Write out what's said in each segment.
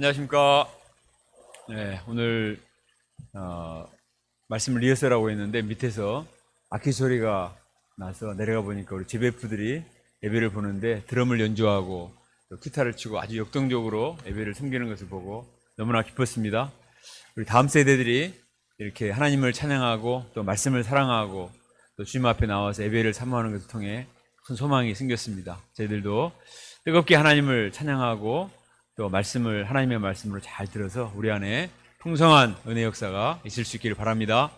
안녕하십니까. 네, 오늘 말씀을 리허설하고 있는데 밑에서 악기 소리가 나서 내려가 보니까 우리 제베프들이 예배를 보는데 드럼을 연주하고 또 기타를 치고 아주 역동적으로 예배를 섬기는 것을 보고 너무나 기뻤습니다. 우리 다음 세대들이 이렇게 하나님을 찬양하고 또 말씀을 사랑하고 또 주님 앞에 나와서 예배를 사모하는 것을 통해 큰 소망이 생겼습니다. 저희들도 뜨겁게 하나님을 찬양하고 또 하나님의 말씀으로 잘 들어서 우리 안에 풍성한 은혜 역사가 있을 수 있기를 바랍니다.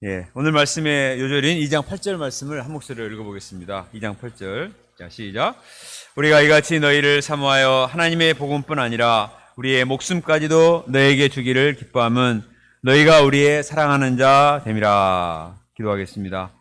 예, 오늘 말씀의 요절인 2장 8절 말씀을 한 목소리로 읽어보겠습니다. 2장 8절. 자, 시작. 우리가 이같이 너희를 사모하여 하나님의 복음뿐 아니라 우리의 목숨까지도 너에게 주기를 기뻐함은 너희가 우리의 사랑하는 자 됨이라. 기도하겠습니다.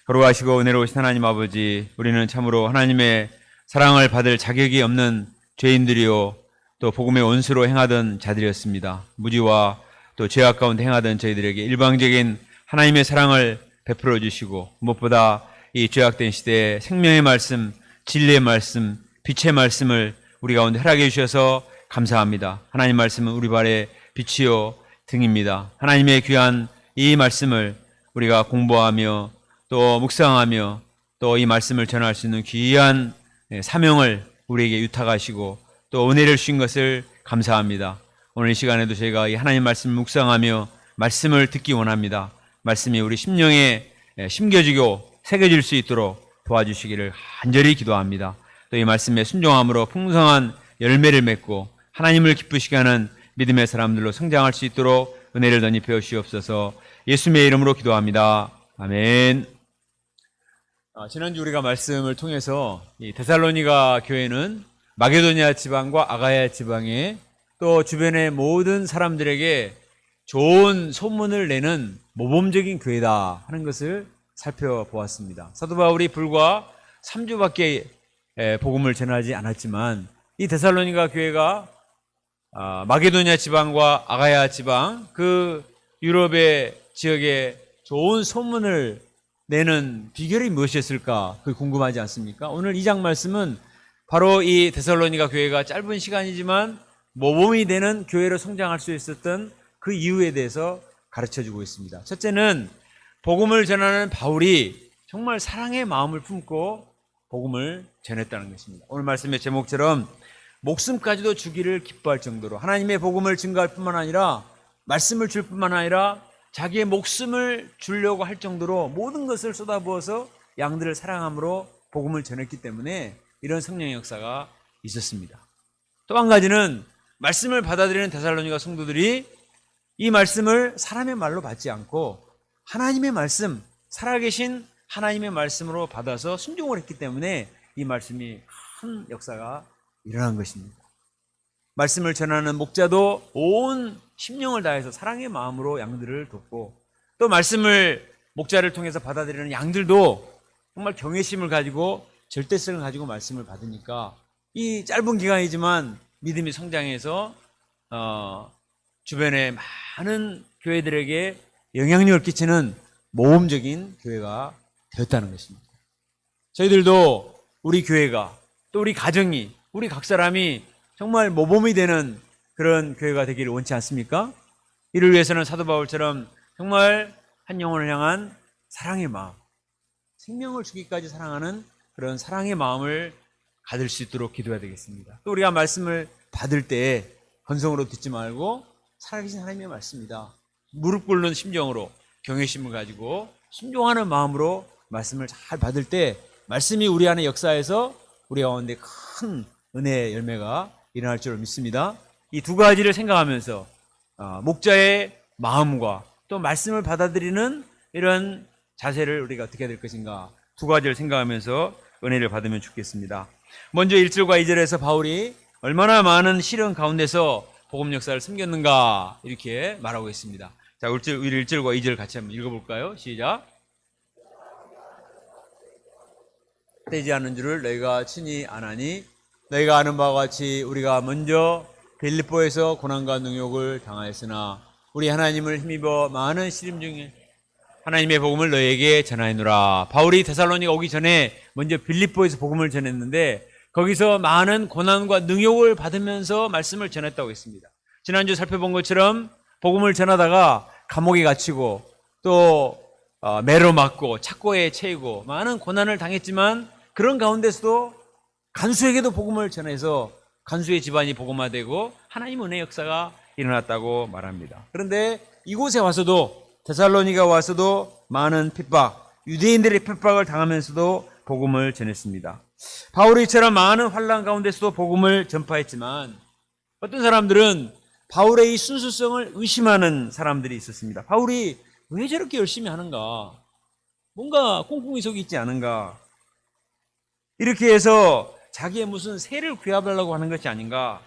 거룩하시고 은혜로우신 하나님 아버지, 우리는 참으로 하나님의 사랑을 받을 자격이 없는 죄인들이요 또 복음의 원수로 행하던 자들이었습니다. 무지와 또 죄악 가운데 행하던 저희들에게 일방적인 하나님의 사랑을 베풀어 주시고 무엇보다 이 죄악된 시대에 생명의 말씀, 진리의 말씀, 빛의 말씀을 우리 가운데 허락해 주셔서 감사합니다. 하나님 말씀은 우리 발의 빛이요 등입니다. 하나님의 귀한 이 말씀을 우리가 공부하며 또 묵상하며 또 이 말씀을 전할 수 있는 귀한 사명을 우리에게 유탁하시고 또 은혜를 주신 것을 감사합니다. 오늘 이 시간에도 저희가 이 하나님 말씀을 묵상하며 말씀을 듣기 원합니다. 말씀이 우리 심령에 심겨지고 새겨질 수 있도록 도와주시기를 간절히 기도합니다. 또 이 말씀에 순종함으로 풍성한 열매를 맺고 하나님을 기쁘시게 하는 믿음의 사람들로 성장할 수 있도록 은혜를 덧입혀 주시옵소서. 예수님의 이름으로 기도합니다. 아멘. 지난주 우리가 말씀을 통해서 이 데살로니가 교회는 마게도니아 지방과 아가야 지방에 또 주변의 모든 사람들에게 좋은 소문을 내는 모범적인 교회다 하는 것을 살펴보았습니다. 사도 바울이 불과 3주밖에 복음을 전하지 않았지만 이 데살로니가 교회가 마게도니아 지방과 아가야 지방 그 유럽의 지역에 좋은 소문을 내는 비결이 무엇이었을까? 그게 궁금하지 않습니까? 오늘 2장 말씀은 바로 이 데살로니가 교회가 짧은 시간이지만 모범이 되는 교회로 성장할 수 있었던 그 이유에 대해서 가르쳐주고 있습니다. 첫째는 복음을 전하는 바울이 정말 사랑의 마음을 품고 복음을 전했다는 것입니다. 오늘 말씀의 제목처럼 목숨까지도 주기를 기뻐할 정도로 하나님의 복음을 증거할 뿐만 아니라 말씀을 줄 뿐만 아니라 자기의 목숨을 주려고 할 정도로 모든 것을 쏟아부어서 양들을 사랑함으로 복음을 전했기 때문에 이런 성령의 역사가 있었습니다. 또 한 가지는 말씀을 받아들이는 데살로니가 성도들이 이 말씀을 사람의 말로 받지 않고 하나님의 말씀, 살아계신 하나님의 말씀으로 받아서 순종을 했기 때문에 이 말씀이 큰 역사가 일어난 것입니다. 말씀을 전하는 목자도 온 심령을 다해서 사랑의 마음으로 양들을 돕고 또 말씀을 목자를 통해서 받아들이는 양들도 정말 경외심을 가지고 절대성을 가지고 말씀을 받으니까 이 짧은 기간이지만 믿음이 성장해서 주변의 많은 교회들에게 영향력을 끼치는 모범적인 교회가 되었다는 것입니다. 저희들도 우리 교회가 또 우리 가정이 우리 각 사람이 정말 모범이 되는 그런 교회가 되기를 원치 않습니까? 이를 위해서는 사도 바울처럼 정말 한 영혼을 향한 사랑의 마음, 생명을 주기까지 사랑하는 그런 사랑의 마음을 가질 수 있도록 기도해야 되겠습니다. 또 우리가 말씀을 받을 때 건성으로 듣지 말고 살아계신 하나님의 말씀이다. 무릎 꿇는 심정으로 경외심을 가지고 순종하는 마음으로 말씀을 잘 받을 때 말씀이 우리 안에 역사해서 우리 가운데 큰 은혜의 열매가 일어날 줄 믿습니다. 이 두 가지를 생각하면서 목자의 마음과 또 말씀을 받아들이는 이런 자세를 우리가 어떻게 해야 될 것인가 두 가지를 생각하면서 은혜를 받으면 좋겠습니다. 먼저 1절과 2절에서 바울이 얼마나 많은 시련 가운데서 복음 역사를 섬겼는가 이렇게 말하고 있습니다. 자, 우리 1절과 2절 같이 한번 읽어볼까요? 시작. 되지 않는 줄을 너희가 친히 아나니 너희가 아는 바와 같이 우리가 먼저 빌립보에서 고난과 능욕을 당하였으나 우리 하나님을 힘입어 많은 시름 중에 하나님의 복음을 너희에게 전하였노라. 바울이 데살로니가 오기 전에 먼저 빌립보에서 복음을 전했는데 거기서 많은 고난과 능욕을 받으면서 말씀을 전했다고 했습니다. 지난주 살펴본 것처럼 복음을 전하다가 감옥에 갇히고 또 매로 맞고 착고에 채이고 많은 고난을 당했지만 그런 가운데서도 간수에게도 복음을 전해서 간수의 집안이 복음화되고 하나님 은혜의 역사가 일어났다고 말합니다. 그런데 이곳에 와서도 데살로니가 와서도 많은 핍박, 유대인들의 핍박을 당하면서도 복음을 전했습니다. 바울이 이처럼 많은 환난 가운데서도 복음을 전파했지만 어떤 사람들은 바울의 이 순수성을 의심하는 사람들이 있었습니다. 바울이 왜 저렇게 열심히 하는가? 뭔가 꽁꽁이 속이 있지 않은가? 이렇게 해서 자기의 무슨 세를 구해달라고 하는 것이 아닌가?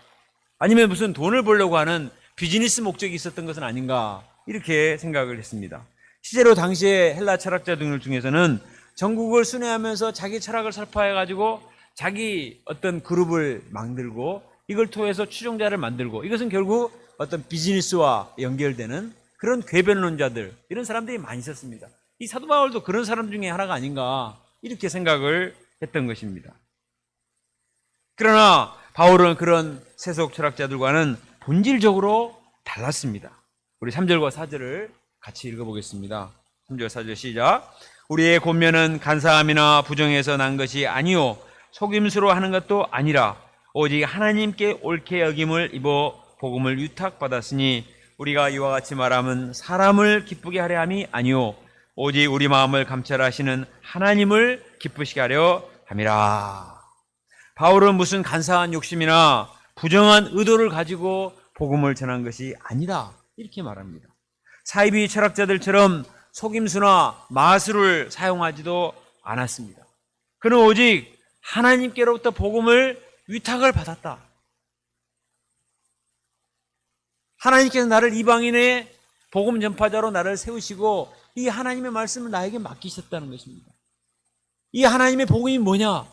아니면 무슨 돈을 벌려고 하는 비즈니스 목적이 있었던 것은 아닌가? 이렇게 생각을 했습니다. 실제로 당시에 헬라 철학자들 중에서는 전국을 순회하면서 자기 철학을 설파해가지고 자기 어떤 그룹을 만들고 이걸 통해서 추종자를 만들고 이것은 결국 어떤 비즈니스와 연결되는 그런 궤변론자들, 이런 사람들이 많이 있었습니다. 이 사도 바울도 그런 사람 중에 하나가 아닌가 이렇게 생각을 했던 것입니다. 그러나 바울은 그런 세속 철학자들과는 본질적으로 달랐습니다. 우리 3절과 4절을 같이 읽어보겠습니다. 3절 4절 시작. 우리의 권면은 간사함이나 부정에서 난 것이 아니요 속임수로 하는 것도 아니라 오직 하나님께 옳게 여김을 입어 복음을 위탁받았으니 우리가 이와 같이 말함은 사람을 기쁘게 하려 함이 아니요 오직 우리 마음을 감찰하시는 하나님을 기쁘시게 하려 함이라. 바울은 무슨 간사한 욕심이나 부정한 의도를 가지고 복음을 전한 것이 아니라 이렇게 말합니다. 사이비 철학자들처럼 속임수나 마술을 사용하지도 않았습니다. 그는 오직 하나님께로부터 복음을 위탁을 받았다. 하나님께서 나를 이방인의 복음 전파자로 나를 세우시고 이 하나님의 말씀을 나에게 맡기셨다는 것입니다. 이 하나님의 복음이 뭐냐?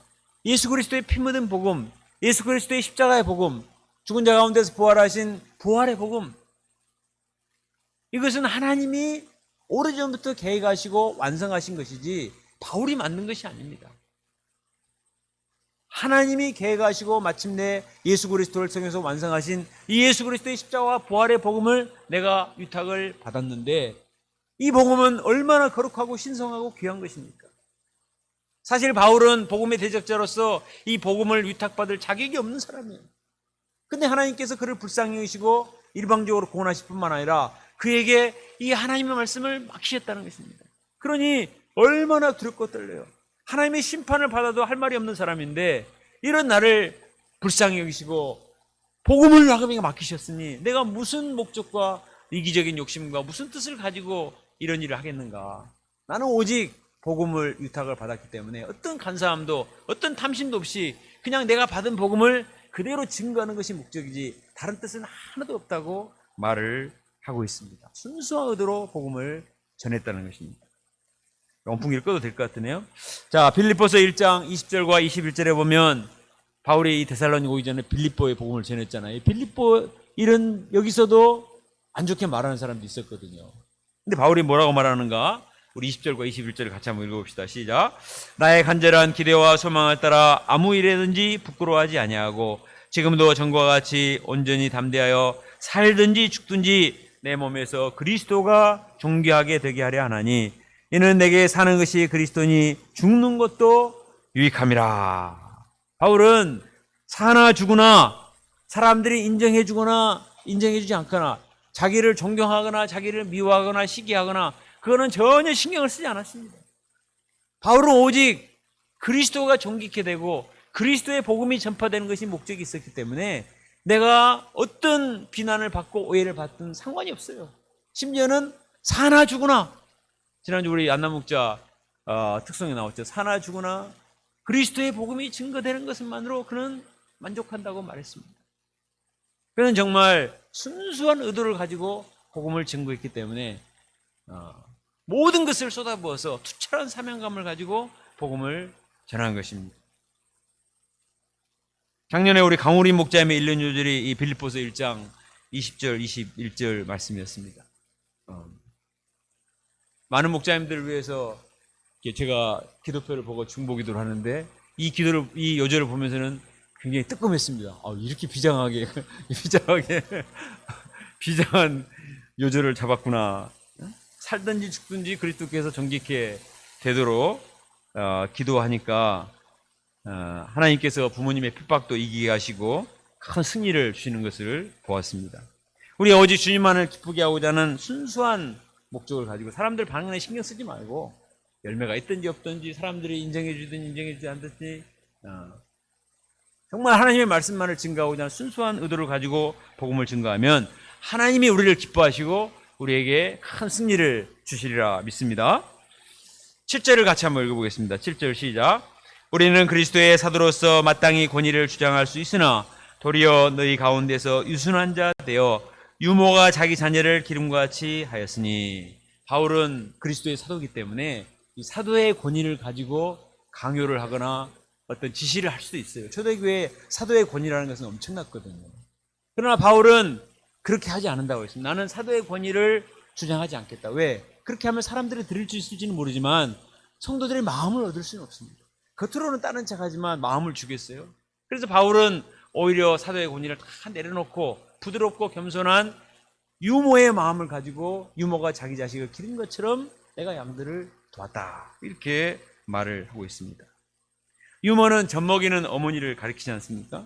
예수 그리스도의 피 묻은 복음, 예수 그리스도의 십자가의 복음, 죽은 자 가운데서 부활하신 부활의 복음. 이것은 하나님이 오래전부터 계획하시고 완성하신 것이지 바울이 만든 것이 아닙니다. 하나님이 계획하시고 마침내 예수 그리스도를 통해서 완성하신 이 예수 그리스도의 십자가와 부활의 복음을 내가 위탁을 받았는데 이 복음은 얼마나 거룩하고 신성하고 귀한 것입니까? 사실 바울은 복음의 대적자로서 이 복음을 위탁받을 자격이 없는 사람이에요. 근데 하나님께서 그를 불쌍히 여기시고 일방적으로 구원하실 뿐만 아니라 그에게 이 하나님의 말씀을 맡기셨다는 것입니다. 그러니 얼마나 두렵고 떨려요. 하나님의 심판을 받아도 할 말이 없는 사람인데 이런 나를 불쌍히 여기시고 복음을 나에게 맡기셨으니 내가 무슨 목적과 이기적인 욕심과 무슨 뜻을 가지고 이런 일을 하겠는가. 나는 오직 복음을 위탁을 받았기 때문에 어떤 간사함도 어떤 탐심도 없이 그냥 내가 받은 복음을 그대로 증거하는 것이 목적이지 다른 뜻은 하나도 없다고 말을 하고 있습니다. 순수한 의도로 복음을 전했다는 것입니다. 원풍기를 꺼도 될 것 같으네요. 자, 빌립보서 1장 20절과 21절에 보면 바울이 이 데살로니가 오기 전에 빌립보의 복음을 전했잖아요. 빌립보 이런 여기서도 안 좋게 말하는 사람도 있었거든요. 근데 바울이 뭐라고 말하는가? 우리 20절과 21절을 같이 한번 읽어봅시다. 시작. 나의 간절한 기대와 소망을 따라 아무 일에든지 부끄러워하지 아니하고 지금도 전과 같이 온전히 담대하여 살든지 죽든지 내 몸에서 그리스도가 존귀하게 되게 하려 하나니 이는 내게 사는 것이 그리스도니 죽는 것도 유익함이라. 바울은 사나 죽으나 사람들이 인정해 주거나 인정해 주지 않거나 자기를 존경하거나 자기를 미워하거나 시기하거나 그거는 전혀 신경을 쓰지 않았습니다. 바울은 오직 그리스도가 존귀케 되고 그리스도의 복음이 전파되는 것이 목적이 있었기 때문에 내가 어떤 비난을 받고 오해를 받든 상관이 없어요. 심지어는 사나 죽으나, 지난주 우리 안나목자 특성에 나왔죠. 사나 죽으나 그리스도의 복음이 증거되는 것만으로 그는 만족한다고 말했습니다. 그는 정말 순수한 의도를 가지고 복음을 증거했기 때문에 모든 것을 쏟아부어서 투철한 사명감을 가지고 복음을 전한 것입니다. 작년에 우리 강우리 목자님의 1년 요절이 이 빌립보서 1장 20절, 21절 말씀이었습니다. 많은 목자님들을 위해서 제가 기도표를 보고 중보기도를 하는데 이 요절을 보면서는 굉장히 뜨끔했습니다. 이렇게 비장하게 비장한 요절을 잡았구나. 살든지 죽든지 그리스도께서 정직해 되도록 기도하니까 하나님께서 부모님의 핍박도 이기게 하시고 큰 승리를 주시는 것을 보았습니다. 우리 오직 주님만을 기쁘게 하고자 하는 순수한 목적을 가지고 사람들 반응에 신경 쓰지 말고 열매가 있든지 없든지 사람들이 인정해 주든 인정해 주지 않든지 정말 하나님의 말씀만을 증거하고자 하는 순수한 의도를 가지고 복음을 증거하면 하나님이 우리를 기뻐하시고 우리에게 큰 승리를 주시리라 믿습니다. 7절을 같이 한번 읽어보겠습니다. 7절 시작. 우리는 그리스도의 사도로서 마땅히 권위를 주장할 수 있으나 도리어 너희 가운데서 유순한 자 되어 유모가 자기 자녀를 기름과 같이 하였으니, 바울은 그리스도의 사도이기 때문에 이 사도의 권위를 가지고 강요를 하거나 어떤 지시를 할 수도 있어요. 초대교회 사도의 권위라는 것은 엄청났거든요. 그러나 바울은 그렇게 하지 않는다고 했습니다. 나는 사도의 권위를 주장하지 않겠다. 왜? 그렇게 하면 사람들이 들을 수 있을지는 모르지만 성도들의 마음을 얻을 수는 없습니다. 겉으로는 따른 척하지만 마음을 주겠어요? 그래서 바울은 오히려 사도의 권위를 다 내려놓고 부드럽고 겸손한 유모의 마음을 가지고 유모가 자기 자식을 기른 것처럼 내가 양들을 도왔다, 이렇게 말을 하고 있습니다. 유모는 젖먹이는 어머니를 가리키지 않습니까?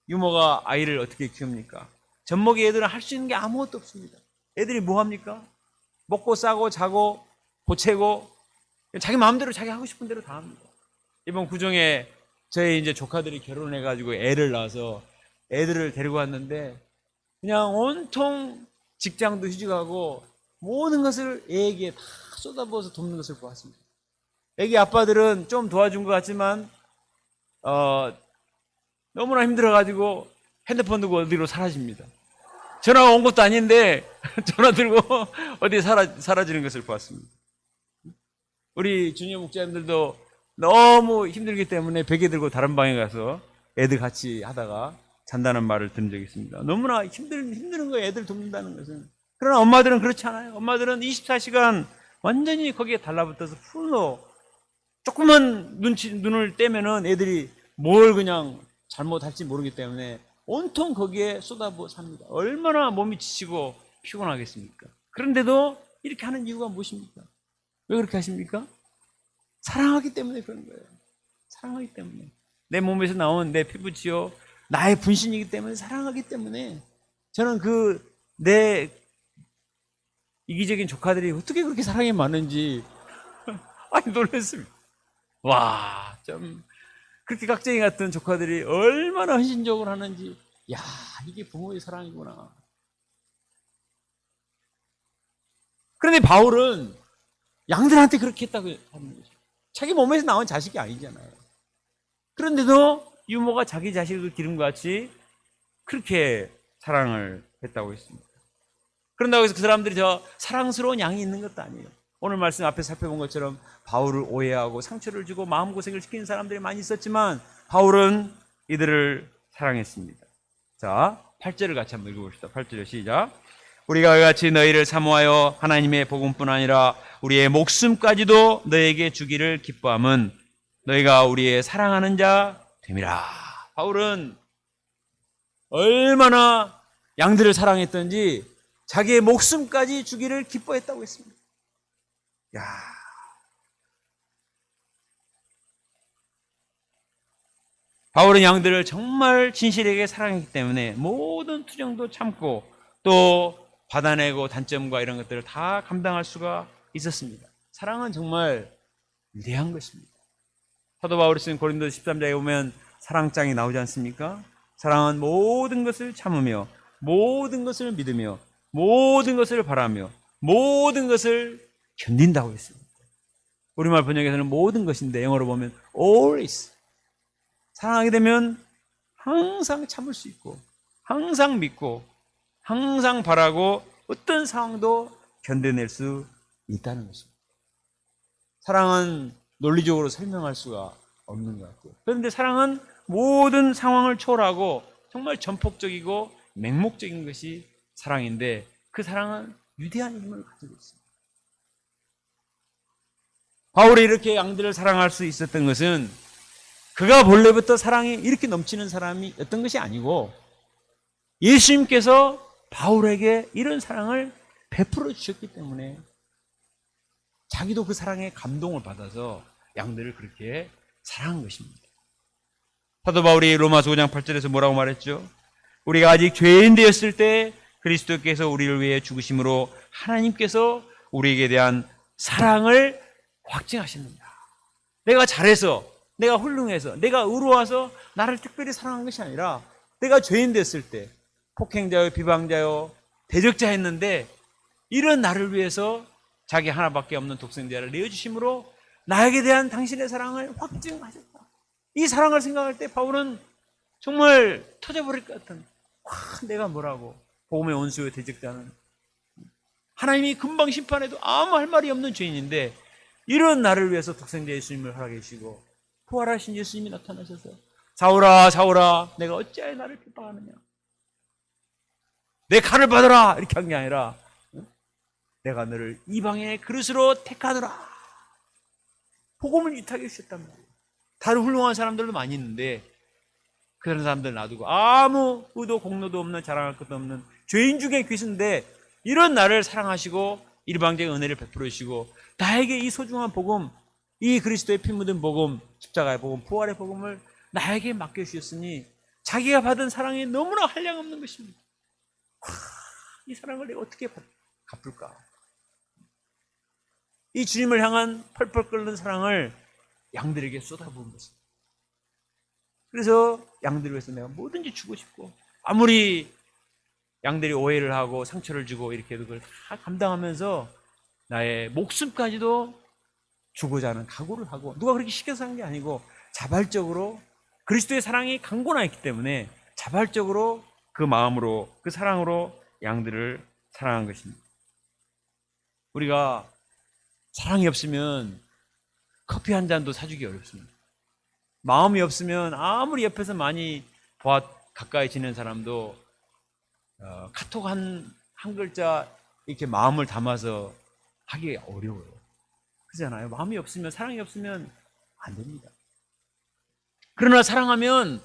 유모가 아이를 어떻게 키웁니까? 젖먹이 애들은 할 수 있는 게 아무것도 없습니다. 애들이 뭐 합니까? 먹고 싸고 자고 보채고 자기 마음대로 자기 하고 싶은 대로 다 합니다. 이번 구정에 저희 이제 조카들이 결혼해가지고 애를 낳아서 애들을 데리고 왔는데 그냥 온통 직장도 휴직하고 모든 것을 애에게 다 쏟아부어서 돕는 것을 보았습니다. 애기 아빠들은 좀 도와준 것 같지만 너무나 힘들어가지고 핸드폰 들고 어디로 사라집니다. 전화가 온 것도 아닌데 전화 들고 어디에 사라지는 것을 보았습니다. 우리 주니어 목자님들도 너무 힘들기 때문에 베개 들고 다른 방에 가서 애들 같이 하다가 잔다는 말을 들은 적이 있습니다. 너무나 힘드는 거예요, 애들 돕는다는 것은. 그러나 엄마들은 그렇지 않아요. 엄마들은 24시간 완전히 거기에 달라붙어서 풀로 조금만 눈을 떼면은 애들이 뭘 그냥 잘못할지 모르기 때문에 온통 거기에 쏟아부어 삽니다. 얼마나 몸이 지치고 피곤하겠습니까? 그런데도 이렇게 하는 이유가 무엇입니까? 왜 그렇게 하십니까? 사랑하기 때문에 그런 거예요. 사랑하기 때문에. 내 몸에서 나온 내 피부치요 나의 분신이기 때문에, 사랑하기 때문에. 저는 내 이기적인 조카들이 어떻게 그렇게 사랑이 많은지 아니 놀랐습니다. 와, 좀 그렇게 깍쟁이 같은 조카들이 얼마나 헌신적으로 하는지, 야, 이게 부모의 사랑이구나. 그런데 바울은 양들한테 그렇게 했다고 하는 거죠. 자기 몸에서 나온 자식이 아니잖아요. 그런데도 유모가 자기 자식을 기름과 같이 그렇게 사랑을 했다고 했습니다. 그런다고 해서 그 사람들이 저 사랑스러운 양이 있는 것도 아니에요. 오늘 말씀 앞에 살펴본 것처럼 바울을 오해하고 상처를 주고 마음고생을 시키는 사람들이 많이 있었지만 바울은 이들을 사랑했습니다. 자, 8절을 같이 한번 읽어봅시다. 8절 시작. 우리가 같이 너희를 사모하여 하나님의 복음뿐 아니라 우리의 목숨까지도 너에게 주기를 기뻐함은 너희가 우리의 사랑하는 자 됨이라. 바울은 얼마나 양들을 사랑했던지 자기의 목숨까지 주기를 기뻐했다고 했습니다. 야, 바울은 양들을 정말 진실하게 사랑했기 때문에 모든 투정도 참고 또 받아내고 단점과 이런 것들을 다 감당할 수가 있었습니다. 사랑은 정말 위대한 것입니다. 사도 바울이 쓴 고린도서 13장에 보면 사랑장이 나오지 않습니까? 사랑은 모든 것을 참으며 모든 것을 믿으며 모든 것을 바라며 모든 것을 견딘다고 했습니다. 우리말 번역에서는 모든 것인데 영어로 보면 always. 사랑하게 되면 항상 참을 수 있고 항상 믿고 항상 바라고 어떤 상황도 견뎌낼 수 있다는 것입니다. 사랑은 논리적으로 설명할 수가 없는 것 같아요. 그런데 사랑은 모든 상황을 초월하고 정말 전폭적이고 맹목적인 것이 사랑인데 그 사랑은 위대한 힘을 가지고 있습니다. 바울이 이렇게 양들을 사랑할 수 있었던 것은 그가 본래부터 사랑이 이렇게 넘치는 사람이었던 것이 아니고 예수님께서 바울에게 이런 사랑을 베풀어 주셨기 때문에 자기도 그 사랑에 감동을 받아서 양들을 그렇게 사랑한 것입니다. 사도 바울이 로마서 5장 8절에서 뭐라고 말했죠? 우리가 아직 죄인 되었을 때 그리스도께서 우리를 위해 죽으심으로 하나님께서 우리에게 대한 사랑을 확증하십니다. 내가 잘해서, 내가 훌륭해서, 내가 의로워서 나를 특별히 사랑한 것이 아니라 내가 죄인 됐을 때 폭행자요, 비방자요, 대적자였는데 이런 나를 위해서 자기 하나밖에 없는 독생자를 내어주심으로 나에게 대한 당신의 사랑을 확증하셨다. 이 사랑을 생각할 때 바울은 정말 터져버릴 것 같은, 내가 뭐라고, 복음의 원수요 대적자는 하나님이 금방 심판해도 아무 할 말이 없는 죄인인데 이런 나를 위해서 독생자 예수님을 허락해 주시고 부활하신 예수님이 나타나셔서 사울아 사울아 내가 어찌하여 나를 핍박하느냐, 내 칼을 받아라 이렇게 한 게 아니라 내가 너를 이방인의 그릇으로 택하노라. 복음을 위탁해 주셨단 말이에요. 다른 훌륭한 사람들도 많이 있는데 그런 사람들 놔두고 아무 의도 공로도 없는, 자랑할 것도 없는 죄인 중에 계신데 이런 나를 사랑하시고 일방적인 은혜를 베풀어 주시고 나에게 이 소중한 복음, 이 그리스도의 피 묻은 복음, 십자가의 복음, 부활의 복음을 나에게 맡겨주셨으니 자기가 받은 사랑이 너무나 한량없는 것입니다. 이 사랑을 내가 어떻게 갚을까? 이 주님을 향한 펄펄 끓는 사랑을 양들에게 쏟아부은 것입니다. 그래서 양들을 위해서 내가 뭐든지 주고 싶고, 아무리 양들이 오해를 하고 상처를 주고 이렇게 해도 그걸 다 감당하면서 나의 목숨까지도 주고자 하는 각오를 하고, 누가 그렇게 시켜서 한 게 아니고 자발적으로 그리스도의 사랑이 강권하였기 때문에 자발적으로 그 마음으로, 그 사랑으로 양들을 사랑한 것입니다. 우리가 사랑이 없으면 커피 한 잔도 사주기 어렵습니다. 마음이 없으면 아무리 옆에서 많이 가까이 지낸 사람도 카톡 한 글자 이렇게 마음을 담아서 하기 어려워요. 그렇잖아요. 마음이 없으면, 사랑이 없으면 안 됩니다. 그러나 사랑하면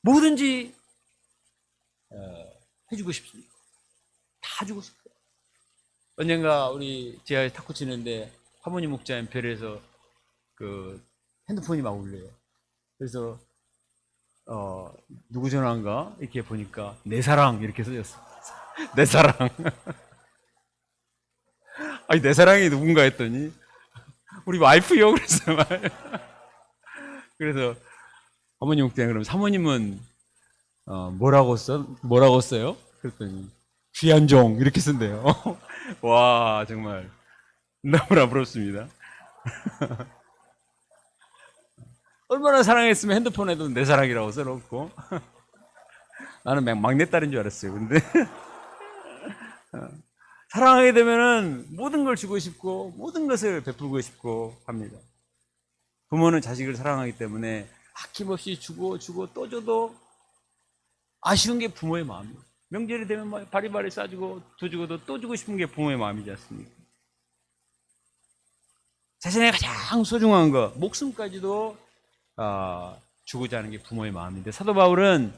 뭐든지 해주고 싶습니다. 다 주고 싶어요. 언젠가 우리 제가 탁구 치는데 화모니 목자님 별에서 그 핸드폰이 막 울려요. 그래서 누구 전화인가 이렇게 보니까 내 사랑 이렇게 써졌어. 내 사랑. 아니 내 사랑이 누군가 했더니 우리 와이프요. 그래서 화모니 목자님, 그럼 사모님은 뭐라고 써요? 그랬더니 귀한 종 이렇게 쓴대요. 와 정말 너무나 부럽습니다. 얼마나 사랑했으면 핸드폰에도 내 사랑이라고 써놓고. 나는 막내딸인 줄 알았어요. 근데 사랑하게 되면은 모든 걸 주고 싶고 모든 것을 베풀고 싶고 합니다. 부모는 자식을 사랑하기 때문에 아낌없이 주고 또 줘도 아쉬운 게 부모의 마음이에요. 명절이 되면 막 바리바리 싸주고 더 주고도 또 주고 싶은 게 부모의 마음이지 않습니까? 자신의 가장 소중한 것, 목숨까지도 주고자 하는 게 부모의 마음인데, 사도 바울은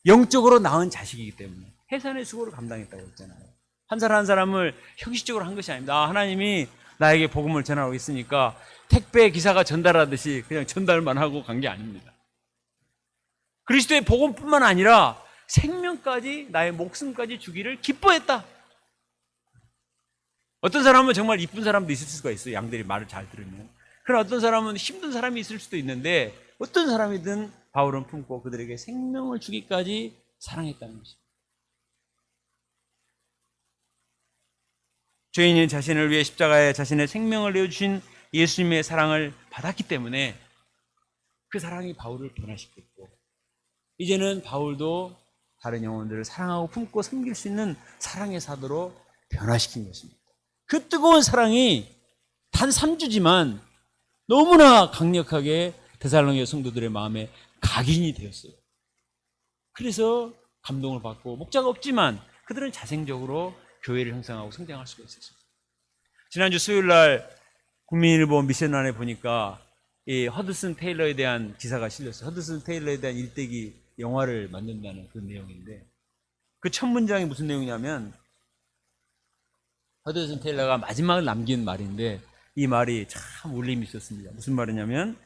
영적으로 낳은 자식이기 때문에 해산의 수고를 감당했다고 했잖아요. 한 사람 한 사람을 형식적으로 한 것이 아닙니다. 하나님이 나에게 복음을 전하고 있으니까 택배 기사가 전달하듯이 그냥 전달만 하고 간 게 아닙니다. 그리스도의 복음뿐만 아니라 생명까지, 나의 목숨까지 주기를 기뻐했다. 어떤 사람은 정말 이쁜 사람도 있을 수가 있어요. 양들이 말을 잘 들으면. 그러나 어떤 사람은 힘든 사람이 있을 수도 있는데 어떤 사람이든 바울은 품고 그들에게 생명을 주기까지 사랑했다는 것입니다. 죄인인 자신을 위해 십자가에 자신의 생명을 내어주신 예수님의 사랑을 받았기 때문에 그 사랑이 바울을 변화시켰고, 이제는 바울도 다른 영혼들을 사랑하고 품고 섬길 수 있는 사랑의 사도로 변화시킨 것입니다. 그 뜨거운 사랑이 단 3주지만 너무나 강력하게 데살로니가 성도들의 마음에 각인이 되었어요. 그래서 감동을 받고, 목자가 없지만 그들은 자생적으로 교회를 형성하고 성장할 수가 있었어요. 지난주 수요일 날 국민일보 미션란에 보니까 이 허드슨 테일러에 대한 기사가 실렸어요. 허드슨 테일러에 대한 일대기 영화를 만든다는 그런 내용인데, 그 첫 문장이 무슨 내용이냐면, 허드슨 테일러가 마지막을 남긴 말인데 이 말이 참 울림이 있었습니다. 무슨 말이냐면,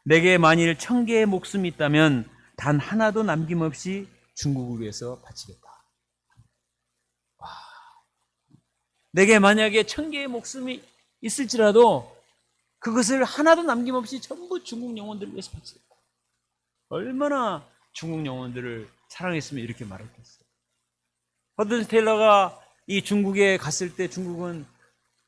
내게 만일 1000개의 목숨이 있다면 단 하나도 남김없이 중국을 위해서 바치겠다. 내게 만약에 1000개의 목숨이 있을지라도 그것을 하나도 남김없이 전부 중국 영혼들을 위해서 바치겠다. 얼마나 중국 영혼들을 사랑했으면 이렇게 말했겠어요. 허드슨 테일러가 이 중국에 갔을 때 중국은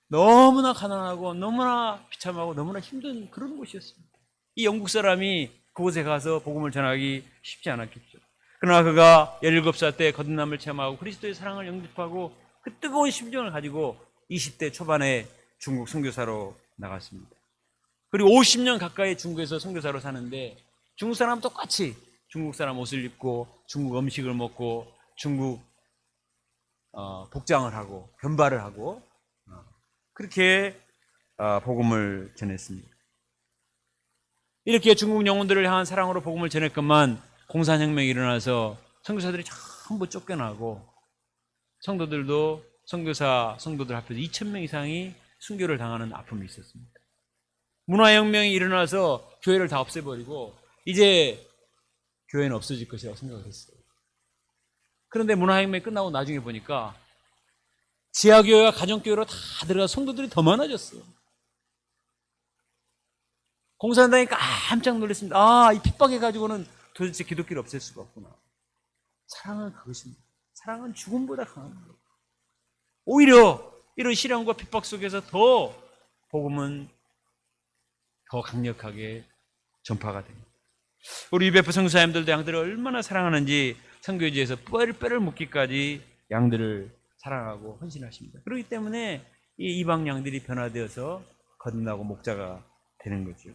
너무나 가난하고 너무나 비참하고 너무나 힘든 그런 곳이었습니다. 이 영국 사람이 그곳에 가서 복음을 전하기 쉽지 않았겠죠. 그러나 그가 17살 때 거듭남을 체험하고 그리스도의 사랑을 영접하고 그 뜨거운 심정을 가지고 20대 초반에 중국 선교사로 나갔습니다. 그리고 50년 가까이 중국에서 선교사로 사는데 중국 사람 똑같이 중국 사람 옷을 입고 중국 음식을 먹고 중국 복장을 하고 변발을 하고 그렇게 복음을 전했습니다. 이렇게 중국 영혼들을 향한 사랑으로 복음을 전했건만 공산혁명이 일어나서 선교사들이 전부 쫓겨나고 성도들도 성도들 합해서 2000명 이상이 순교를 당하는 아픔이 있었습니다. 문화혁명이 일어나서 교회를 다 없애버리고 이제 교회는 없어질 것이라고 생각을 했어요. 그런데 문화혁명이 끝나고 나중에 보니까 지하교회와 가정교회로 다 들어가 성도들이 더 많아졌어요. 공산당이 깜짝 놀랐습니다. 이 핍박해가지고는 도대체 기독교를 없앨 수가 없구나. 사랑은 그것입니다. 사랑은 죽음보다 강한 거예요. 오히려 이런 시련과 핍박 속에서 더 복음은 더 강력하게 전파가 됩니다. 우리 UBF 선교사님들도 양들을 얼마나 사랑하는지 선교지에서 뼈를 묻기까지 양들을 사랑하고 헌신하십니다. 그렇기 때문에 이 이방 양들이 변화되어서 거듭나고 목자가 되는 거죠.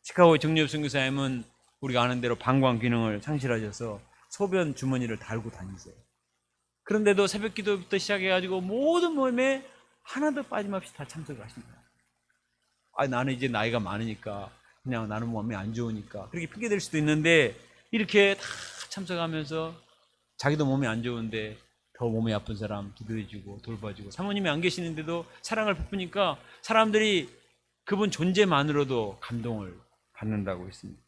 시카고의 정유엽 선교사님은 우리가 아는 대로 방광 기능을 상실하셔서 소변 주머니를 달고 다니세요. 그런데도 새벽 기도부터 시작해가지고 모든 모임에 하나도 빠짐없이 다 참석을 하십니다. 나는 이제 나이가 많으니까 그냥 나는 몸이 안 좋으니까 그렇게 핑계댈 수도 있는데 이렇게 다 참석하면서 자기도 몸이 안 좋은데 더 몸이 아픈 사람 기도해주고 돌봐주고 사모님이 안 계시는데도 사랑을 베푸니까 사람들이 그분 존재만으로도 감동을 받는다고 했습니다.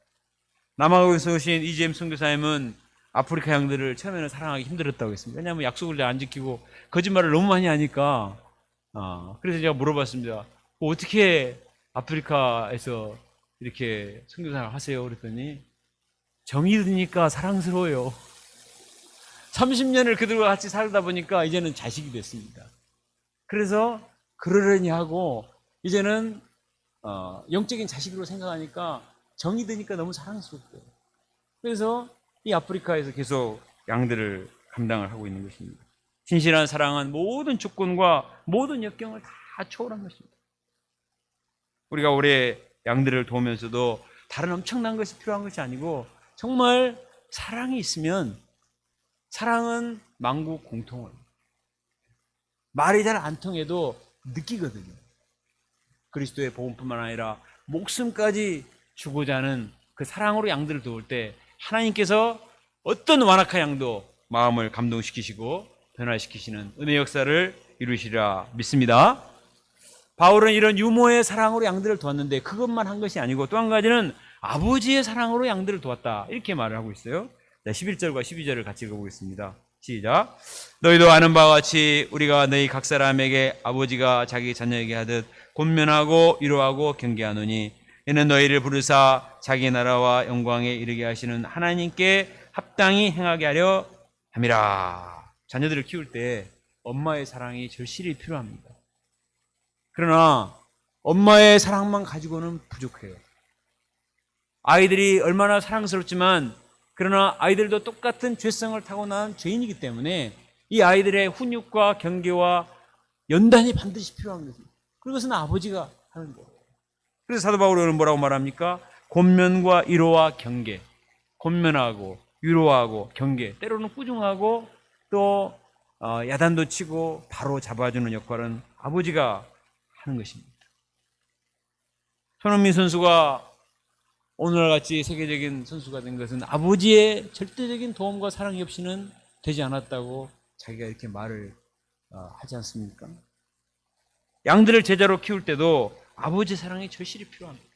남아공에서 오신 이재임 선교사님은 아프리카 양들을 처음에는 사랑하기 힘들었다고 했습니다. 왜냐하면 약속을 안 지키고 거짓말을 너무 많이 하니까. 그래서 제가 물어봤습니다. 어떻게 아프리카에서 이렇게 선교사를 하세요? 그랬더니 정이 드니까 사랑스러워요. 30년을 그들과 같이 살다 보니까 이제는 자식이 됐습니다. 그래서 그러려니 하고 이제는 영적인 자식으로 생각하니까 정이 드니까 너무 사랑스럽고요. 그래서 이 아프리카에서 계속 양들을 감당을 하고 있는 것입니다. 진실한 사랑은 모든 조건과 모든 역경을 다 초월한 것입니다. 우리가 올해 양들을 도우면서도 다른 엄청난 것이 필요한 것이 아니고 정말 사랑이 있으면 사랑은 만국 공통을 말이 잘 안 통해도 느끼거든요. 그리스도의 복음뿐만 아니라 목숨까지 주고자 하는 그 사랑으로 양들을 도울 때 하나님께서 어떤 완악한 양도 마음을 감동시키시고 변화시키시는 은혜 역사를 이루시리라 믿습니다. 바울은 이런 유모의 사랑으로 양들을 도왔는데 그것만 한 것이 아니고 또 한 가지는 아버지의 사랑으로 양들을 도왔다 이렇게 말을 하고 있어요. 11절과 12절을 같이 읽어보겠습니다. 시작. 너희도 아는 바와 같이 우리가 너희 각 사람에게 아버지가 자기 자녀에게 하듯 권면하고 위로하고 경계하노니 이는 너희를 부르사 자기 나라와 영광에 이르게 하시는 하나님께 합당히 행하게 하려 함이라. 자녀들을 키울 때 엄마의 사랑이 절실히 필요합니다. 그러나 엄마의 사랑만 가지고는 부족해요. 아이들이 얼마나 사랑스럽지만 그러나 아이들도 똑같은 죄성을 타고난 죄인이기 때문에 이 아이들의 훈육과 경계와 연단이 반드시 필요한 것입니다. 그것은 아버지가 하는 거예요. 그래서 사도 바울은 뭐라고 말합니까? 권면과 위로와 경계, 권면하고 위로하고 경계, 때로는 꾸중하고 또 야단도 치고 바로 잡아주는 역할은 아버지가 하는 것입니다. 손흥민 선수가 오늘날 같이 세계적인 선수가 된 것은 아버지의 절대적인 도움과 사랑이 없이는 되지 않았다고 자기가 이렇게 말을 하지 않습니까? 양들을 제자로 키울 때도 아버지 사랑이 절실히 필요합니다.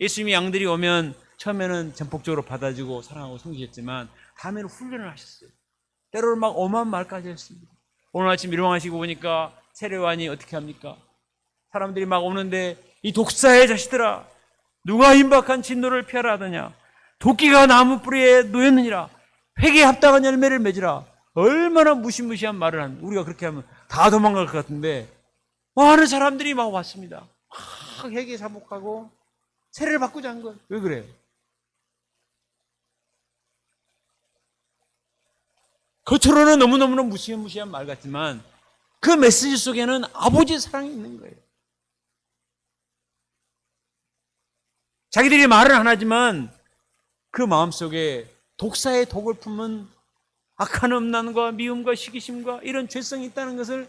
예수님이 양들이 오면 처음에는 전폭적으로 받아주고 사랑하고 섬기셨지만 다음에는 훈련을 하셨어요. 때로는 막 엄한 말까지 했습니다. 오늘 아침 일어나시고 보니까 세례요한이 어떻게 합니까? 사람들이 막 오는데 이 독사의 자식들아, 누가 임박한 진노를 피하라 하더냐? 도끼가 나무 뿌리에 놓였느니라. 회개에 합당한 열매를 맺으라. 얼마나 무시무시한 말을 하는, 우리가 그렇게 하면 다 도망갈 것 같은데 많은 사람들이 막 왔습니다. 막 회개 사목하고 세례를 받고자 한 거예요. 왜 그래요? 겉으로는 너무너무 무시무시한 말 같지만 그 메시지 속에는 아버지의 사랑이 있는 거예요. 자기들이 말은 안 하지만 그 마음속에 독사의 독을 품은 악한 음란과 미움과 시기심과 이런 죄성이 있다는 것을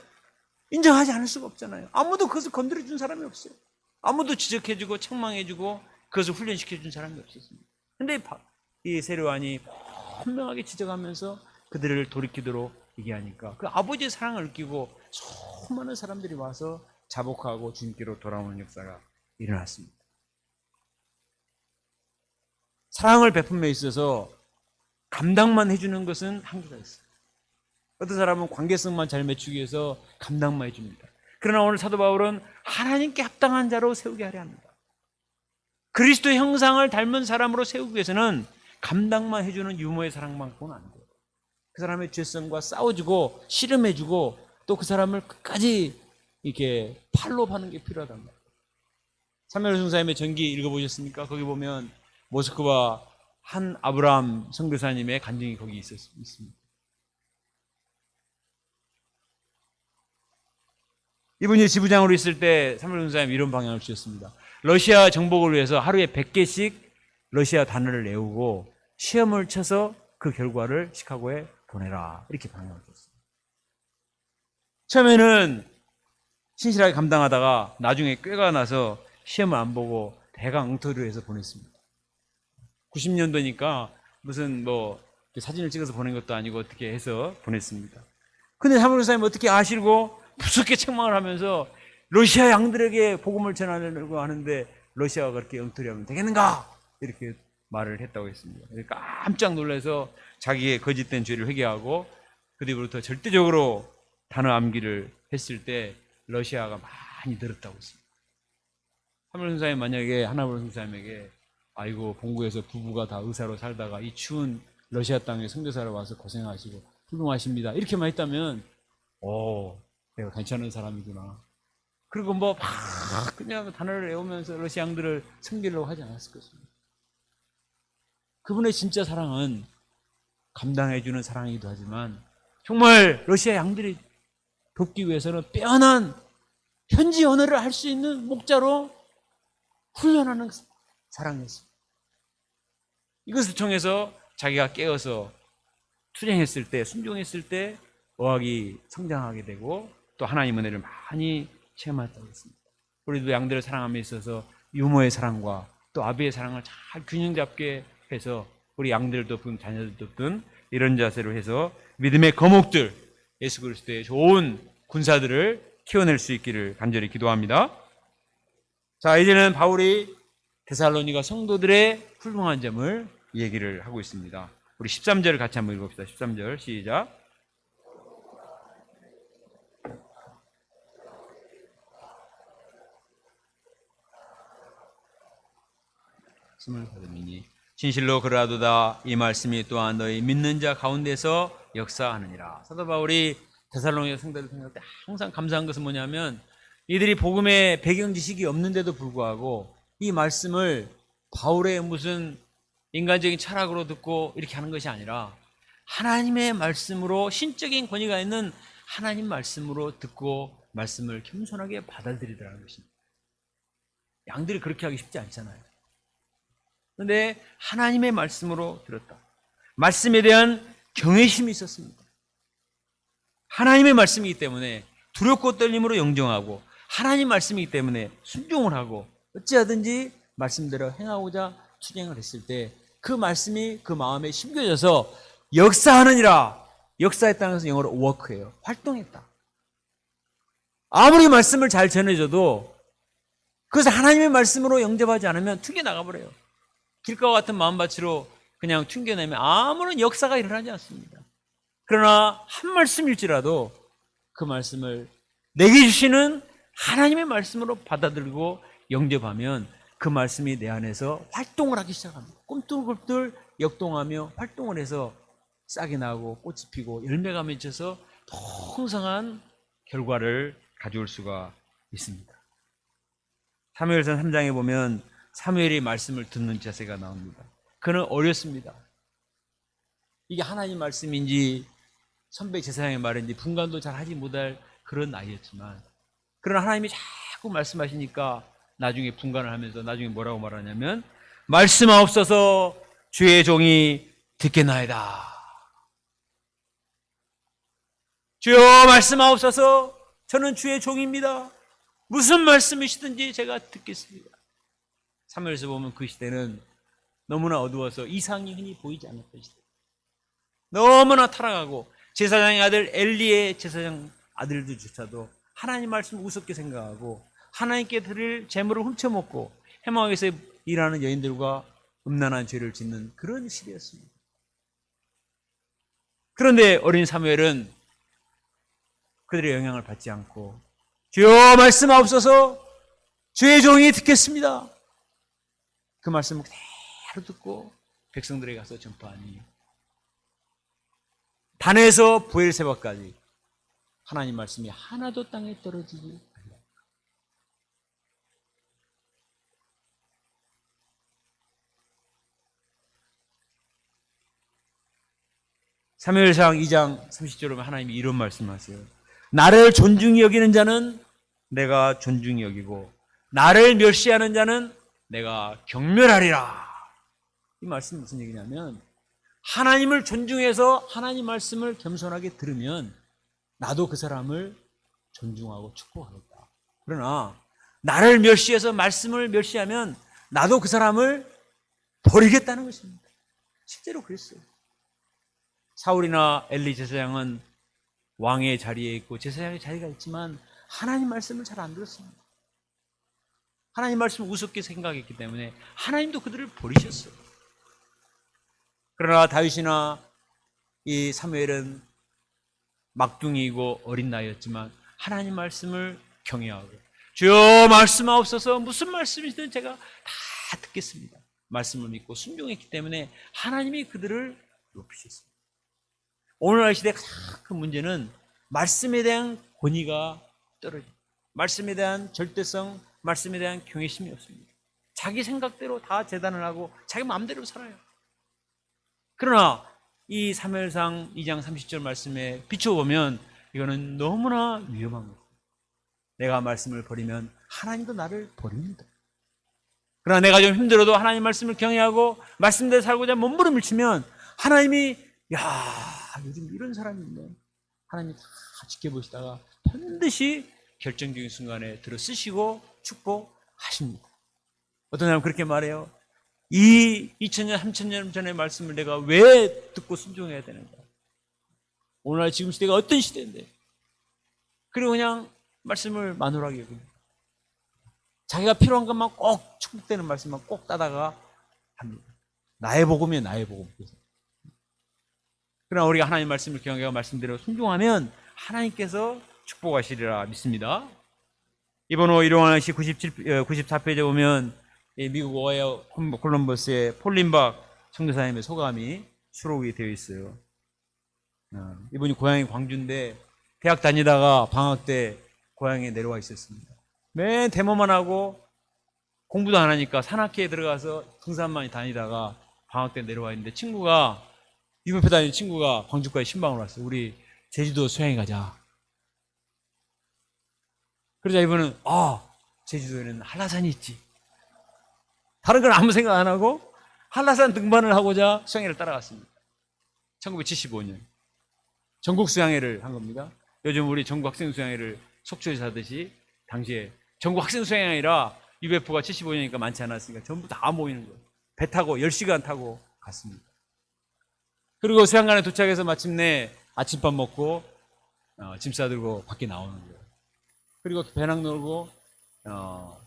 인정하지 않을 수가 없잖아요. 아무도 그것을 건드려준 사람이 없어요. 아무도 지적해주고 책망해주고 그것을 훈련시켜준 사람이 없었습니다. 그런데 이 세례요한이 분명하게 지적하면서 그들을 돌이키도록 얘기하니까 그 아버지의 사랑을 느끼고 수많은 사람들이 와서 자복하고 주님께로 돌아오는 역사가 일어났습니다. 사랑을 베품에 있어서 감당만 해주는 것은 한계가 있어요. 어떤 사람은 관계성만 잘 맺추기 위해서 감당만 해줍니다. 그러나 오늘 사도 바울은 하나님께 합당한 자로 세우게 하려 합니다. 그리스도의 형상을 닮은 사람으로 세우기 위해서는 감당만 해주는 유모의 사랑만큼은 안 돼요. 그 사람의 죄성과 싸워주고 씨름해주고 또 그 사람을 끝까지 이렇게 팔로 파는 게 필요하단 말이에요. 사무엘 선사님의 전기 읽어보셨습니까? 거기 보면 모스크바 한 아브라함 선교사님의 간증이 거기 있습니다. 이분이 지부장으로 있을 때 사무엘 선사님 이런 방향을 주셨습니다. 러시아 정복을 위해서 하루에 100개씩 러시아 단어를 외우고 시험을 쳐서 그 결과를 시카고에 보내라, 이렇게 방향을 줬습니다. 처음에는 신실하게 감당하다가 나중에 꾀가 나서 시험을 안 보고 대강 엉터리로 해서 보냈습니다. 90년도니까 무슨 사진을 찍어서 보낸 것도 아니고 어떻게 해서 보냈습니다. 근데 사무엘 선사님 어떻게 아시고 무섭게 책망을 하면서 러시아 양들에게 복음을 전하려고 하는데 러시아가 그렇게 엉터리하면 되겠는가? 이렇게 말을 했다고 했습니다. 깜짝 놀라서 자기의 거짓된 죄를 회개하고 그 뒤부터 절대적으로 단어 암기를 했을 때 러시아가 많이 늘었다고 했습니다. 사무엘 선사님 만약에 하나님 선사님에게 아이고 본국에서 부부가 다 의사로 살다가 이 추운 러시아 땅에 선교사로 와서 고생하시고 훌륭하십니다, 이렇게만 했다면 내가 괜찮은 사람이구나. 그리고 막 그냥 단어를 외우면서 러시아 양들을 섬기려고 하지 않았을 것입니다. 그분의 진짜 사랑은 감당해주는 사랑이기도 하지만 정말 러시아 양들이 돕기 위해서는 빼어난 현지 언어를 할 수 있는 목자로 훈련하는 사랑이었습니다. 이것을 통해서 자기가 깨어서 투쟁했을 때, 순종했을 때 어학이 성장하게 되고 또 하나님 은혜를 많이 체험했다고 했습니다. 우리도 양들을 사랑함에 있어서 유모의 사랑과 또 아비의 사랑을 잘 균형 잡게 해서 우리 양들도 돕든 자녀들도 돕든 이런 자세로 해서 믿음의 거목들, 예수 그리스도의 좋은 군사들을 키워낼 수 있기를 간절히 기도합니다. 자, 이제는 바울이 데살로니가 성도들의 훌륭한 점을 얘기를 하고 있습니다. 우리 13절을 같이 한번 읽읍시다. 13절 시작. 말씀을 받으니 진실로 그러하도다 이 말씀이 또한 너희 믿는 자 가운데서 역사하느니라. 사도 바울이 데살로니가 성도를 생각할 때 항상 감사한 것은 뭐냐면 이들이 복음의 배경 지식이 없는데도 불구하고 이 말씀을 바울의 무슨 인간적인 철학으로 듣고 이렇게 하는 것이 아니라 하나님의 말씀으로, 신적인 권위가 있는 하나님 말씀으로 듣고 말씀을 겸손하게 받아들이더라는 것입니다. 양들이 그렇게 하기 쉽지 않잖아요. 그런데 하나님의 말씀으로 들었다. 말씀에 대한 경외심이 있었습니다. 하나님의 말씀이기 때문에 두렵고 떨림으로 영정하고 하나님 말씀이기 때문에 순종을 하고 어찌하든지 말씀대로 행하고자 투쟁을 했을 때 그 말씀이 그 마음에 심겨져서 역사하느니라. 역사했다는 것은 영어로 work예요. 활동했다. 아무리 말씀을 잘 전해줘도 그것을 하나님의 말씀으로 영접하지 않으면 튕겨나가버려요. 길가와 같은 마음밭으로 그냥 튕겨내면 아무런 역사가 일어나지 않습니다. 그러나 한 말씀일지라도 그 말씀을 내게 주시는 하나님의 말씀으로 받아들이고 영접하면 그 말씀이 내 안에서 활동을 하기 시작합니다. 꿈틀꿈틀 역동하며 활동을 해서 싹이 나고 꽃이 피고 열매가 맺혀서 풍성한 결과를 가져올 수가 있습니다. 사무엘상 3장에 보면 사무엘이 말씀을 듣는 자세가 나옵니다. 그는 어렸습니다. 이게 하나님 말씀인지 선배 제사장의 말인지 분간도 잘 하지 못할 그런 나이였지만, 그러나 하나님이 자꾸 말씀하시니까 나중에 분간을 하면서 나중에 뭐라고 말하냐면 말씀하옵소서 주의 종이 듣겠나이다. 주여 말씀하옵소서 저는 주의 종입니다. 무슨 말씀이시든지 제가 듣겠습니다. 사무엘서 보면 그 시대는 너무나 어두워서 이상이 흔히 보이지 않았던 시대. 너무나 타락하고 제사장의 아들 엘리의 제사장 아들들조차도 하나님 말씀을 우습게 생각하고 하나님께 드릴 재물을 훔쳐먹고 해망에서 일하는 여인들과 음란한 죄를 짓는 그런 시대였습니다. 그런데 어린 사무엘은 그들의 영향을 받지 않고 주여 말씀하옵소서 주의 종이 듣겠습니다. 그 말씀을 그대로 듣고 백성들에게 가서 전파하니 단에서 브엘세바까지 하나님 말씀이 하나도 땅에 떨어지지 않는다. 사무엘상 2장 30절에 하나님이 이런 말씀하세요. 나를 존중히 여기는 자는 내가 존중히 여기고 나를 멸시하는 자는 내가 경멸하리라. 이 말씀은 무슨 얘기냐면 하나님을 존중해서 하나님 말씀을 겸손하게 들으면 나도 그 사람을 존중하고 축복하겠다. 그러나 나를 멸시해서 말씀을 멸시하면 나도 그 사람을 버리겠다는 것입니다. 실제로 그랬어요. 사울이나 엘리 제사장은 왕의 자리에 있고 제사장의 자리가 있지만 하나님 말씀을 잘 안 들었습니다. 하나님 말씀을 우습게 생각했기 때문에 하나님도 그들을 버리셨어요. 그러나 다윗이나 이 사무엘은 막둥이이고 어린 나이였지만 하나님 말씀을 경외하고 주여 말씀하옵소서 무슨 말씀이든 제가 다 듣겠습니다. 말씀을 믿고 순종했기 때문에 하나님이 그들을 높이셨습니다. 오늘날 시대의 가장 큰 문제는 말씀에 대한 권위가 떨어집니다. 말씀에 대한 절대성, 말씀에 대한 경외심이 없습니다. 자기 생각대로 다 재단을 하고 자기 마음대로 살아요. 그러나 이 사무엘상 2장 30절 말씀에 비춰보면 이거는 너무나 위험한 거예요. 내가 말씀을 버리면 하나님도 나를 버립니다. 그러나 내가 좀 힘들어도 하나님 말씀을 경외하고 말씀대로 살고자 몸부림을 치면 하나님이 요즘 이런 사람이 있네. 하나님이 다 지켜보시다가 반드시 결정적인 순간에 들어 쓰시고 축복하십니다. 어떤 사람은 그렇게 말해요. 이 2000년, 3000년 전의 말씀을 내가 왜 듣고 순종해야 되는가? 오늘날 지금 시대가 어떤 시대인데? 그리고 그냥 말씀을 만홀하게 여깁니다. 자기가 필요한 것만 꼭 축복되는 말씀만 꼭 따다가 합니다. 나의 복음이에요, 나의 복음. 그러나 우리가 하나님 말씀을 경외하고 말씀대로 순종하면 하나님께서 축복하시리라 믿습니다. 이번호 일용왕시 94페이지에 보면 미국 오하이오 콜럼버스의 폴린박 선교사님의 소감이 수록이 되어 있어요. 이분이 고향이 광주인데 대학 다니다가 방학 때 고향에 내려와 있었습니다. 맨 데모만 하고 공부도 안 하니까 산악회에 들어가서 등산만 다니다가 방학 때 내려와 있는데 친구가 UMF 다니는 친구가 광주까지 신방으로 왔어요. 우리 제주도 수양에 가자. 그러자 이분은 제주도에는 한라산이 있지. 다른 건 아무 생각 안 하고 한라산 등반을 하고자 수양회를 따라갔습니다. 1975년 전국 수양회를 한 겁니다. 요즘 우리 전국 학생 수양회를 속초에서 하듯이 당시에 전국 학생 수양회가 아니라 UMF가 75년이니까 많지 않았으니까 전부 다 모이는 거예요. 배 타고 10시간 타고 갔습니다. 그리고 수양간에 도착해서 마침내 아침밥 먹고 짐 싸들고 밖에 나오는 거예요. 그리고 배낭 놀고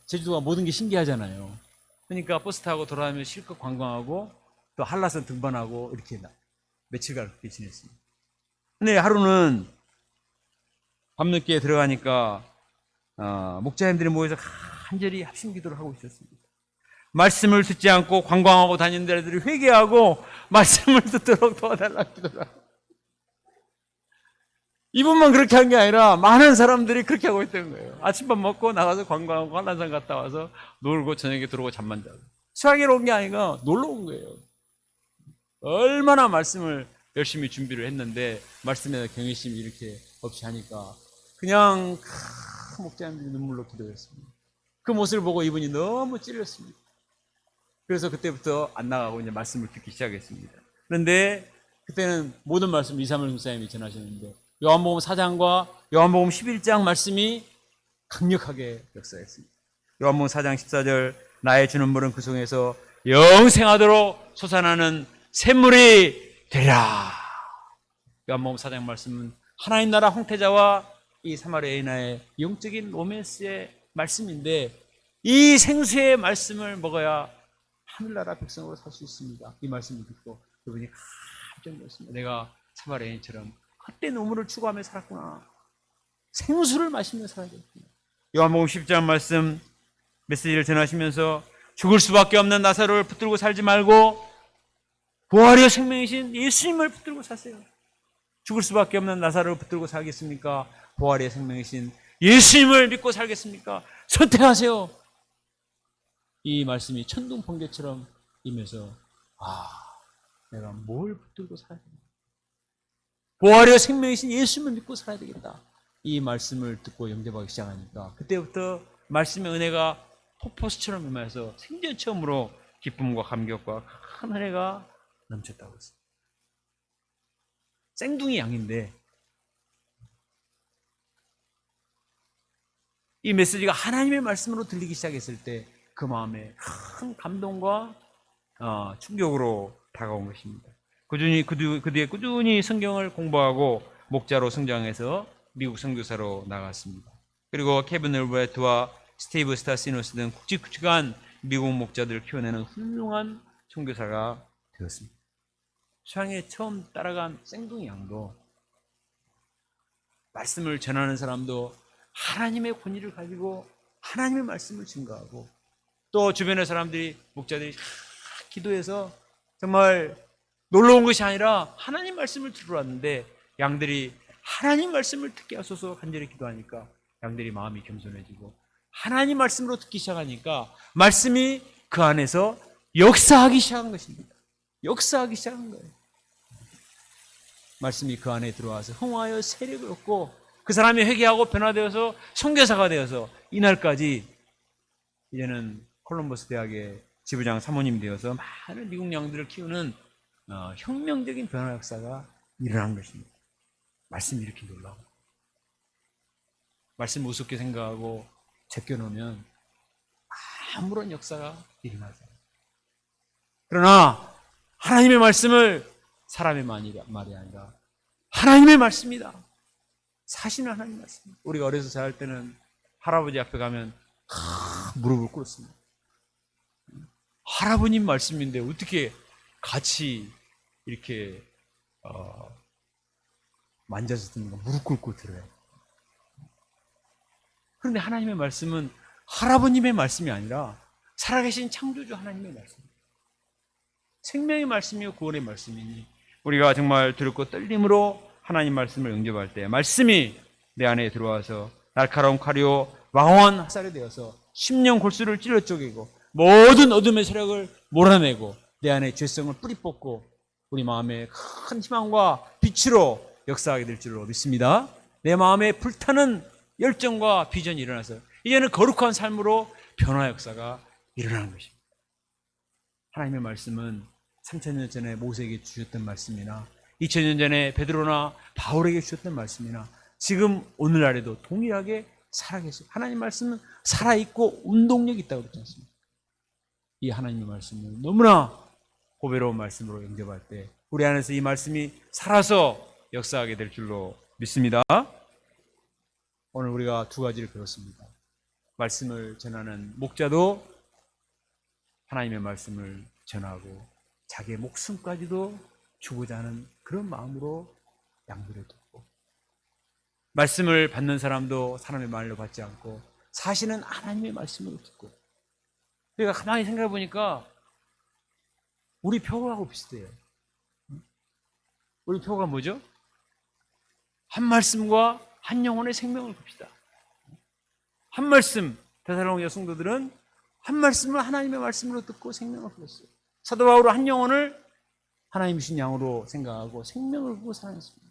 제주도가 모든 게 신기하잖아요. 그러니까 버스 타고 돌아다니며 실컷 관광하고 또 한라산 등반하고 이렇게 며칠간 그렇게 지냈습니다. 근데 하루는 밤늦게 들어가니까 목자님들이 모여서 간절히 합심 기도를 하고 있었습니다. 말씀을 듣지 않고 관광하고 다니는 데들이 회개하고 말씀을 듣도록 도와달라고 기도를 하고, 이분만 그렇게 한 게 아니라 많은 사람들이 그렇게 하고 있던 거예요. 아침밥 먹고 나가서 관광하고 한라산 갔다 와서 놀고 저녁에 들어오고 잠만 자고. 수학이로 온 게 아니라 놀러 온 거예요. 얼마나 말씀을 열심히 준비를 했는데 말씀에 경외심이 이렇게 없이 하니까 그냥 목자님들이 눈물로 기도했습니다. 그 모습을 보고 이분이 너무 찔렸습니다. 그래서 그때부터 안 나가고 이제 말씀을 듣기 시작했습니다. 그런데 그때는 모든 말씀 이삼을 목사님이 전하셨는데 요한복음 4장과 요한복음 11장 말씀이 강력하게 역사했습니다. 요한복음 4장 14절 나의 주는 물은 그 속에서 영생하도록 솟아나는 샘물이 되리라. 요한복음 4장 말씀은 하나님 나라 황태자와 이 사마리아 여인의 영적인 로맨스의 말씀인데 이 생수의 말씀을 먹어야 하늘나라 백성으로 살 수 있습니다. 이 말씀을 듣고 그분이 깜짝 놀랐습니다. 내가 사마리아 여인처럼 헛된 우물을 추구하며 살았구나. 생수를 마시며 살아야겠구나. 요한복음 10장 말씀 메시지를 전하시면서 죽을 수밖에 없는 나사로를 붙들고 살지 말고 부활의 생명이신 예수님을 붙들고 사세요. 죽을 수밖에 없는 나사로를 붙들고 살겠습니까? 부활의 생명이신 예수님을 믿고 살겠습니까? 선택하세요. 이 말씀이 천둥번개처럼 임해서 내가 뭘 붙들고 살아야 되나? 부활의 생명이신 예수님을 믿고 살아야 되겠다. 이 말씀을 듣고 영접하기 시작하니까 그때부터 말씀의 은혜가 폭포수처럼 임해서 생전 처음으로 기쁨과 감격과 큰 은혜가 넘쳤다고 했습니다. 생둥이 양인데 이 메시지가 하나님의 말씀으로 들리기 시작했을 때 그 마음에 큰 감동과 충격으로 다가온 것입니다. 그 뒤에 꾸준히 성경을 공부하고 목자로 성장해서 미국 선교사로 나갔습니다. 그리고 케빈 얼버트와 스티브 스타시노스 등 굵직굵직한 미국 목자들을 키워내는 훌륭한 선교사가 되었습니다. 수양에 처음 따라간 생둥이 양도 말씀을 전하는 사람도 하나님의 권위를 가지고 하나님의 말씀을 증거하고 또 주변의 사람들이 목자들이 기도해서 정말 놀러 온 것이 아니라 하나님 말씀을 들으러 왔는데 양들이 하나님 말씀을 듣게 하소서 간절히 기도하니까 양들이 마음이 겸손해지고 하나님 말씀으로 듣기 시작하니까 말씀이 그 안에서 역사하기 시작한 것입니다. 역사하기 시작한 거예요. 말씀이 그 안에 들어와서 흥하여 세력을 얻고 그 사람이 회개하고 변화되어서 선교사가 되어서 이날까지 이제는 콜럼버스 대학의 지부장 사모님 되어서 많은 미국 양들을 키우는 혁명적인 변화 역사가 일어난 것입니다. 말씀이 이렇게 놀라워. 말씀 우습게 생각하고 제껴놓으면 아무런 역사가 일어나지 않아요. 그러나 하나님의 말씀을 사람의 말이 아니라 하나님의 말씀이다. 사실은 하나님의 말씀입니다. 우리가 어려서 자랄 때는 할아버지 앞에 가면 무릎을 꿇었습니다. 할아버님 말씀인데 어떻게 같이 이렇게 만져서 듣는 거 무릎 꿇고 들어요. 그런데 하나님의 말씀은 할아버님의 말씀이 아니라 살아계신 창조주 하나님의 말씀입니다. 생명의 말씀이요 구원의 말씀이니 우리가 정말 두렵고 떨림으로 하나님 말씀을 영접할 때 말씀이 내 안에 들어와서 날카로운 칼이요 왕원 화살이 되어서 심령 골수를 찔러 쪼개고 모든 어둠의 세력을 몰아내고 내 안에 죄성을 뿌리 뽑고 우리 마음에 큰 희망과 빛으로 역사하게 될 줄로 믿습니다. 내 마음에 불타는 열정과 비전이 일어나서 이제는 거룩한 삶으로 변화 역사가 일어나는 것입니다. 하나님의 말씀은 3000년 전에 모세에게 주셨던 말씀이나 2000년 전에 베드로나 바울에게 주셨던 말씀이나 지금 오늘날에도 동일하게 살아계시고 하나님 말씀은 살아있고 운동력이 있다고 그러지 않습니까? 이 하나님의 말씀을 너무나 보배로운 말씀으로 영접할 때 우리 안에서 이 말씀이 살아서 역사하게 될 줄로 믿습니다. 오늘 우리가 두 가지를 배웠습니다. 말씀을 전하는 목자도 하나님의 말씀을 전하고 자기의 목숨까지도 주고자 하는 그런 마음으로 양들을 듣고, 말씀을 받는 사람도 사람의 말로 받지 않고 사실은 하나님의 말씀으로 듣고. 그러니까 가만히 생각해 보니까 우리 표하고 비슷해요. 우리 표가 뭐죠? 한 말씀과 한 영혼의 생명을 봅시다. 한 말씀, 데살로니가 성도들은 한 말씀을 하나님의 말씀으로 듣고 생명을 얻었어요. 사도 바울은 한 영혼을 하나님이신 양으로 생각하고 생명을 보고 살아냈습니다.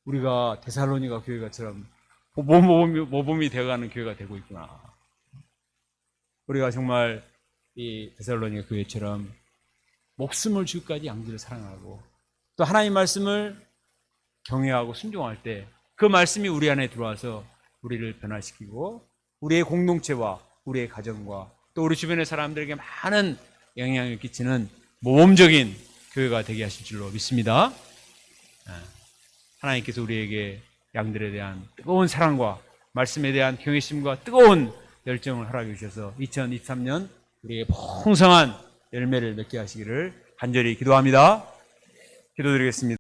우리가 데살로니가 교회가처럼 모범이 되어가는 교회가 되고 있구나. 우리가 정말 이 데살로니가 교회처럼 목숨을 줄까지 양들을 사랑하고 또 하나님 말씀을 경외하고 순종할 때 그 말씀이 우리 안에 들어와서 우리를 변화시키고 우리의 공동체와 우리의 가정과 또 우리 주변의 사람들에게 많은 영향을 끼치는 모범적인 교회가 되게 하실 줄로 믿습니다. 하나님께서 우리에게 양들에 대한 뜨거운 사랑과 말씀에 대한 경외심과 뜨거운 열정을 허락해 주셔서 2023년 우리에게 풍성한 열매를 맺게 하시기를 간절히 기도합니다. 기도드리겠습니다.